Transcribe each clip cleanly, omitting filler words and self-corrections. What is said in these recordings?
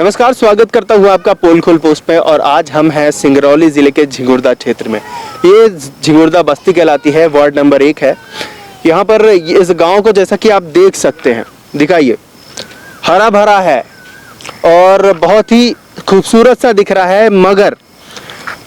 नमस्कार, स्वागत करता हूँ आपका पोल खोल पोस्ट पे। और आज हम हैं सिंगरौली ज़िले के झिंगुरदा क्षेत्र में। ये झिंगुरदा बस्ती कहलाती है, वार्ड नंबर 1 है। यहाँ पर इस गांव को जैसा कि आप देख सकते हैं, दिखाइए, हरा भरा है और बहुत ही खूबसूरत सा दिख रहा है। मगर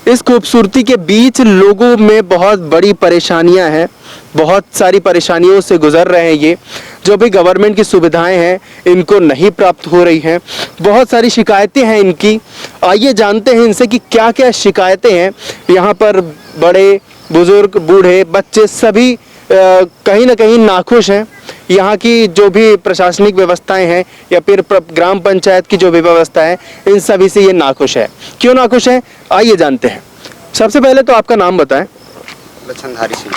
इस खूबसूरती के बीच लोगों में बहुत बड़ी परेशानियां हैं, बहुत सारी परेशानियों से गुजर रहे हैं। ये जो भी गवर्नमेंट की सुविधाएं हैं इनको नहीं प्राप्त हो रही हैं, बहुत सारी शिकायतें हैं इनकी। आइए जानते हैं इनसे कि क्या क्या शिकायतें हैं। यहाँ पर बड़े बुजुर्ग, बूढ़े, बच्चे सभी कहीं ना कहीं नाखुश हैं। यहाँ की जो भी प्रशासनिक व्यवस्थाएं हैं या फिर ग्राम पंचायत की जो भी व्यवस्था है, इन सभी से ये नाखुश है। क्यों नाखुश है, आइए जानते हैं। सबसे पहले तो आपका नाम बताएं। लक्षणधारी सिंह।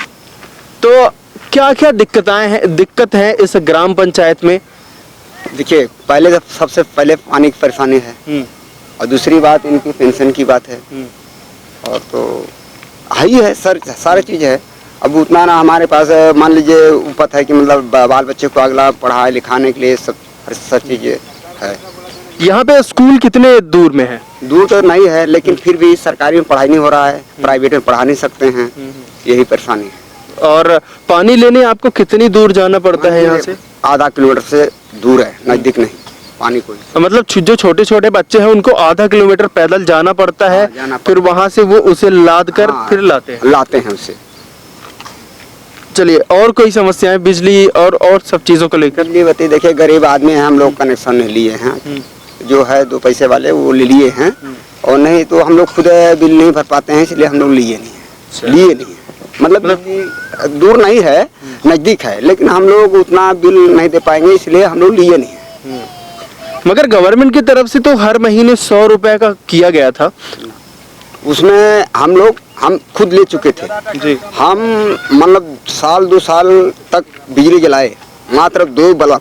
तो क्या क्या दिक्कत है इस ग्राम पंचायत में? देखिए, पहले तो सबसे पहले पानी की परेशानी है और दूसरी बात इनकी पेंशन की बात है। और तो ही है सर, सारी चीज़ है। अब उतना ना हमारे पास मान लीजिए उपत है कि मतलब बाल बच्चे को अगला पढ़ाए लिखाने के लिए सब चीज़ें है। यहाँ पे स्कूल कितने दूर में है? दूर तो नहीं है, लेकिन फिर भी सरकारी में पढ़ाई नहीं हो रहा है, प्राइवेट में पढ़ा नहीं सकते हैं, यही परेशानी है। और पानी लेने आपको कितनी दूर जाना पड़ता है? यहाँ से आधा किलोमीटर से दूर है, नज़दीक नहीं पानी कोई। मतलब जो छोटे छोटे बच्चे हैं उनको आधा किलोमीटर पैदल जाना पड़ता है, फिर वहाँ से वो उसे लाद कर फिर लाते हैं उसे। चलिए, और कोई समस्याएं बिजली और सब चीजों को लेकर? बिजली बत्ती देखिए, गरीब आदमी हैं हम लोग, कनेक्शन नहीं लिए हैं, जो है 2 पैसे वाले वो ले लिए हैं। और नहीं तो हम लोग खुद बिल नहीं भर पाते हैं, इसलिए हम लोग लिए नहीं है। मतलब दूर नहीं है, नजदीक है, लेकिन हम लोग उतना बिल नहीं दे पाएंगे, इसलिए हम लोग लिए नहीं है। मगर गवर्नमेंट की तरफ से तो हर महीने 100 रुपए का किया गया था, उसमें हम खुद ले चुके थे जी। हम मतलब 1-2 साल तक बिजली जलाए, मात्र 2 बल्ब।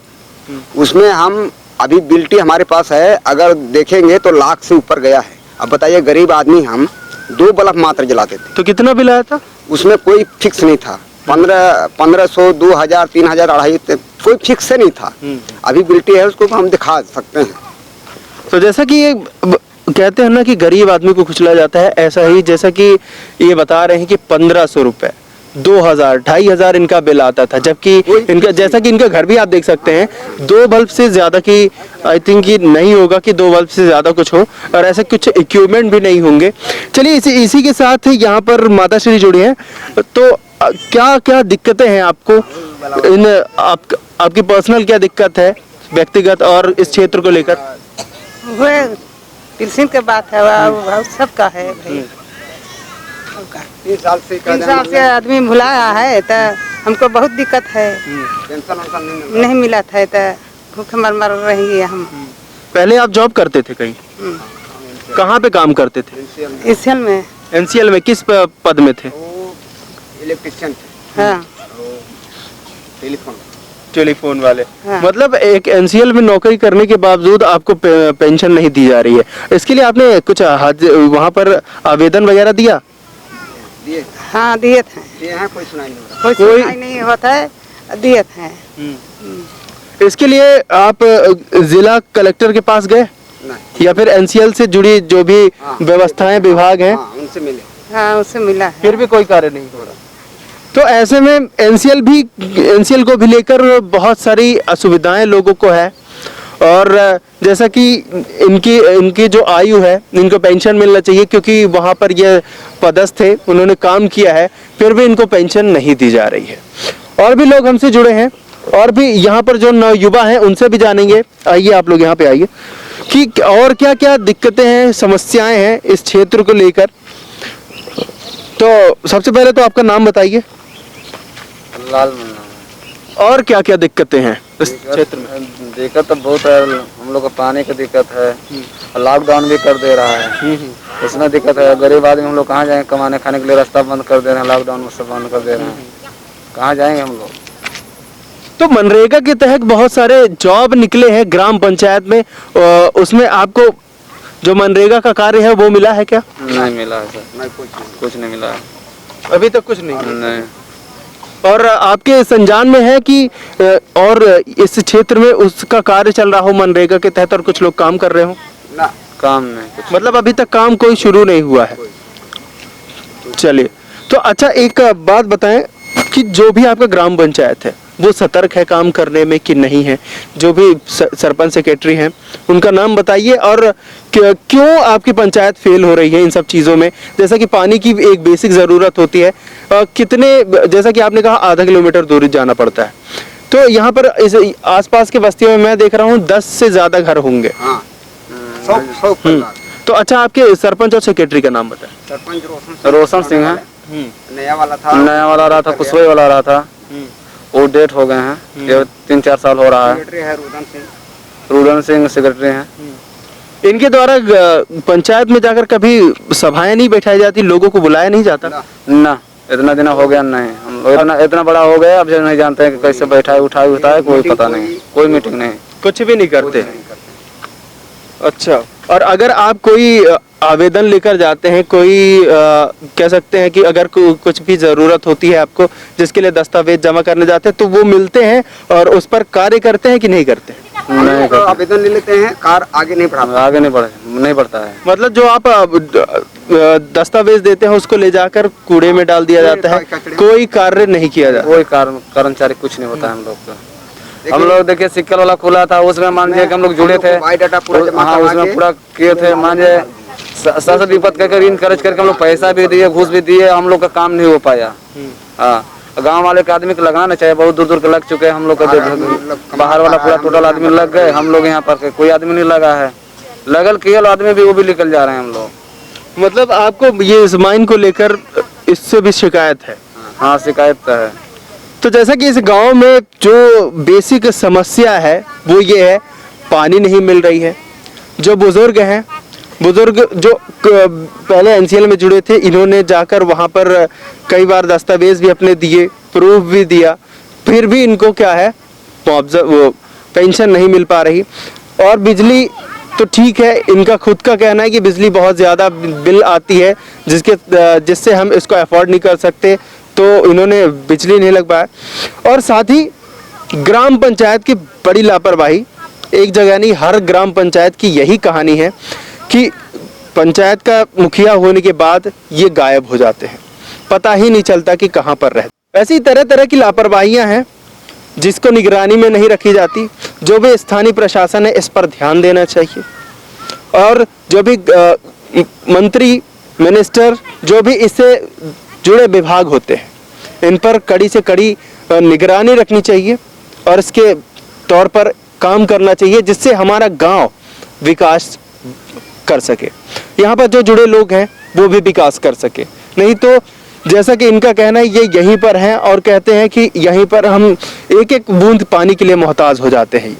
उसमें हम अभी बिल्टी हमारे पास है, अगर देखेंगे तो लाख से ऊपर गया है। अब बताइए, गरीब आदमी हम 2 बल्ब मात्र जलाते थे। तो कितना बिल आया था? उसमें कोई फिक्स नहीं था, 1500, 2000, 3000, 2500, कोई फिक्स से नहीं था। अभी बिल्टी है, उसको हम दिखा सकते हैं। तो जैसा कि ये कहते हैं ना कि गरीब आदमी को कुचला जाता है, ऐसा ही जैसा कि ये बता रहे हैं कि 1500 रुपए, 2000, 2500 इनका बिल आता था। जबकि इनका, जैसा कि इनका घर भी आप देख सकते हैं, 2 बल्ब से ज्यादा की आई थिंक कि नहीं होगा कि 2 बल्ब से ज्यादा कुछ हो, और ऐसे कुछ इक्विपमेंट भी नहीं होंगे। चलिए, इसी के साथ यहाँ पर माता श्री जुड़ी हैं। तो क्या क्या दिक्कतें हैं आपको? आपकी पर्सनल क्या दिक्कत है व्यक्तिगत और इस क्षेत्र को लेकर? पेंशन की बात है, सबका है भाई। 3 साल से आदमी भुलाया है, तो हमको बहुत दिक्कत है, नहीं मिला था, तो भूखे मर रहेंगे हम। पहले आप जॉब करते थे कहीं? कहाँ पे काम करते थे? एनसीएल में। एनसीएल में किस पद में थे? इलेक्ट्रिशियन। हाँ, टेलीफोन वाले। हाँ। मतलब एक एनसीएल में नौकरी करने के बावजूद आपको पेंशन नहीं दी जा रही है। इसके लिए आपने कुछ वहाँ पर आवेदन वगैरह दिया? हाँ, दिए थे। कोई सुनाई नहीं होता है, दिए थे। इसके लिए आप जिला कलेक्टर के पास गए या फिर एनसीएल से जुड़ी जो भी व्यवस्थाएं विभाग हैं उनसे मिले? हाँ, उससे मिला है, फिर भी कोई कार्य नहीं हो रहा। तो ऐसे में एनसीएल को भी लेकर बहुत सारी असुविधाएं लोगों को है। और जैसा कि इनकी जो आयु है, इनको पेंशन मिलना चाहिए, क्योंकि वहाँ पर ये पदस्थ थे, उन्होंने काम किया है, फिर भी इनको पेंशन नहीं दी जा रही है। और भी लोग हमसे जुड़े हैं, और भी यहाँ पर जो नवयुवा हैं उनसे भी जानेंगे। आइए, आप लोग यहाँ पे आइए कि और क्या क्या दिक्कतें हैं, समस्याएं हैं इस क्षेत्र को लेकर। तो सबसे पहले तो आपका नाम बताइए। लाल। और क्या क्या दिक्कतें हैं इस क्षेत्र में? दिक्कत तो बहुत है, हम लोग को पानी की दिक्कत है, लॉकडाउन भी कर दे रहा है, उसमें दिक्कत है। गरीब आदमी हम लोग कहाँ जाएंगे कमाने खाने के लिए? रास्ता बंद कर दे रहे हैं, लॉकडाउन में सब बंद कर दे रहे हैं, कहाँ जाएंगे हम लोग? तो मनरेगा के तहत बहुत सारे जॉब निकले हैं ग्राम पंचायत में, उसमें आपको जो मनरेगा का कार्य है वो मिला है क्या? नहीं मिला है सर, नहीं, कुछ नहीं मिला है अभी तक। कुछ नहीं। और आपके संज्ञान में है कि और इस क्षेत्र में उसका कार्य चल रहा हो मनरेगा के तहत और कुछ लोग काम कर रहे हो? ना काम नहीं कुछ। मतलब अभी तक काम कोई शुरू नहीं हुआ है। चलिए, तो अच्छा एक बात बताएं कि जो भी आपका ग्राम पंचायत है वो सतर्क है काम करने में कि नहीं है? जो भी सरपंच सेक्रेटरी हैं उनका नाम बताइए, और क्यों आपकी पंचायत फेल हो रही है इन सब चीज़ों में? जैसा कि पानी की एक बेसिक ज़रूरत होती है, कितने, जैसा कि आपने कहा आधा किलोमीटर दूर जाना पड़ता है, तो यहाँ पर इस आसपास के बस्तियों में मैं देख रहा हूँ 10 से ज़्यादा घर होंगे। हाँ 100 परिवार। तो अच्छा, आपके सरपंच और सेक्रेटरी का नाम बताएं। सरपंच रोशन सिंह है, नया वाला था, नया वाला रहा था, कुशवाई वाला रहा था, वो डेट हो गए हैं, ये 3-4 साल हो रहा है। सेक्रेटरी है रुदन सिंह सेक्रेटरी हैं। इनके द्वारा पंचायत में जाकर कभी सभाएं नहीं बैठाई जाती, लोगों को बुलाया नहीं जाता? ना, इतना दिन हो गया नहीं, हम लोग इतना बड़ा हो गया, अब जो नहीं जानते हैं कि कैसे बैठाए उठाए होता है, कोई पता नहीं, कोई मीटिंग नहीं, कुछ भी नहीं करते। अच्छा, और अगर आप कोई आवेदन लेकर जाते हैं, कोई कह सकते हैं कि अगर कुछ भी ज़रूरत होती है आपको, जिसके लिए दस्तावेज जमा करने जाते हैं, तो वो मिलते हैं और उस पर कार्य करते हैं कि नहीं करते? नहीं तो आवेदन ले लेते हैं, कार आगे नहीं बढ़ाता, आगे नहीं बढ़ता है। मतलब जो आप दस्तावेज देते हैं उसको ले जाकर कूड़े में डाल दिया जाता है, कोई कार्य नहीं किया जाता? कोई कर्मचारी कुछ नहीं होता है हम लोग का। हम लोग देखिए सिक्कल वाला खुला था, उसमें मान लीजिए कि हम लोग जुड़े थे, हाँ उसमें पूरा किए थे, मान लीजिए सबसे विपद करके ऋण खर्च करके हम लोग पैसा भी दिए, घूस भी दिए, हम लोग का काम नहीं हो पाया। हाँ, गांव वाले के आदमी को लगाना चाहिए, बहुत दूर दूर के लग चुके हैं हम लोग का, बाहर वाला पूरा टोटल आदमी लग गए, हम लोग यहाँ पर कोई आदमी नहीं लगा है, लगल केवल आदमी भी वो भी निकल जा रहे हैं हम लोग। मतलब आपको ये इस माइन को लेकर इससे भी शिकायत है? हाँ शिकायत तो है। तो जैसा कि इस गांव में जो बेसिक समस्या है वो ये है, पानी नहीं मिल रही है। जो बुजुर्ग हैं, बुजुर्ग जो पहले एनसीएल में जुड़े थे, इन्होंने जाकर वहाँ पर कई बार दस्तावेज भी अपने दिए, प्रूफ भी दिया, फिर भी इनको क्या है, वो पेंशन नहीं मिल पा रही। और बिजली तो ठीक है, इनका खुद का कहना है कि बिजली बहुत ज़्यादा बिल आती है, जिससे हम इसको अफोर्ड नहीं कर सकते, तो इन्होंने बिजली नहीं लग पाया। और साथ ही ग्राम पंचायत की बड़ी लापरवाही, एक जगह नहीं हर ग्राम पंचायत की यही कहानी है कि पंचायत का मुखिया होने के बाद ये गायब हो जाते हैं, पता ही नहीं चलता कि कहाँ पर रहते। ऐसी तरह तरह की लापरवाहियाँ हैं जिसको निगरानी में नहीं रखी जाती। जो भी स्थानीय प्रशासन है इस पर ध्यान देना चाहिए, और जो भी मंत्री मिनिस्टर जो भी इससे जुड़े विभाग होते हैं, इन पर कड़ी से कड़ी निगरानी रखनी चाहिए और इसके तौर पर काम करना चाहिए, जिससे हमारा गांव विकास कर सके, यहाँ पर जो जुड़े लोग हैं वो भी विकास कर सके। नहीं तो जैसा कि इनका कहना है ये यहीं पर हैं और कहते हैं कि यहीं पर हम एक एक बूंद पानी के लिए मोहताज हो जाते हैं।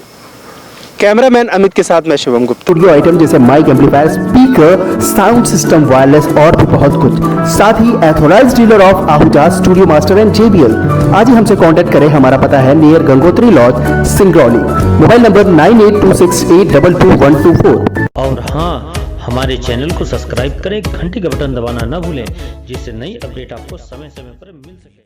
कैमरामैन अमित के साथ मैं शिवम गुप्ता। स्टूडियो आइटम जैसे mic, amplifier, speaker, sound system, wireless और भी बहुत कुछ, साथ ही authorised dealer of Ahuja studio master and JBL। आज ही हमसे कांटेक्ट करें, हमारा पता है near Gangotri lodge, Singrauli. Mobile number 9826821224। और हाँ, हमारे चैनल को सब्सक्राइब करें, घंटी का बटन दबाना ना भूलें, जिससे नई अपडेट आपको समय समय पर मिल सके।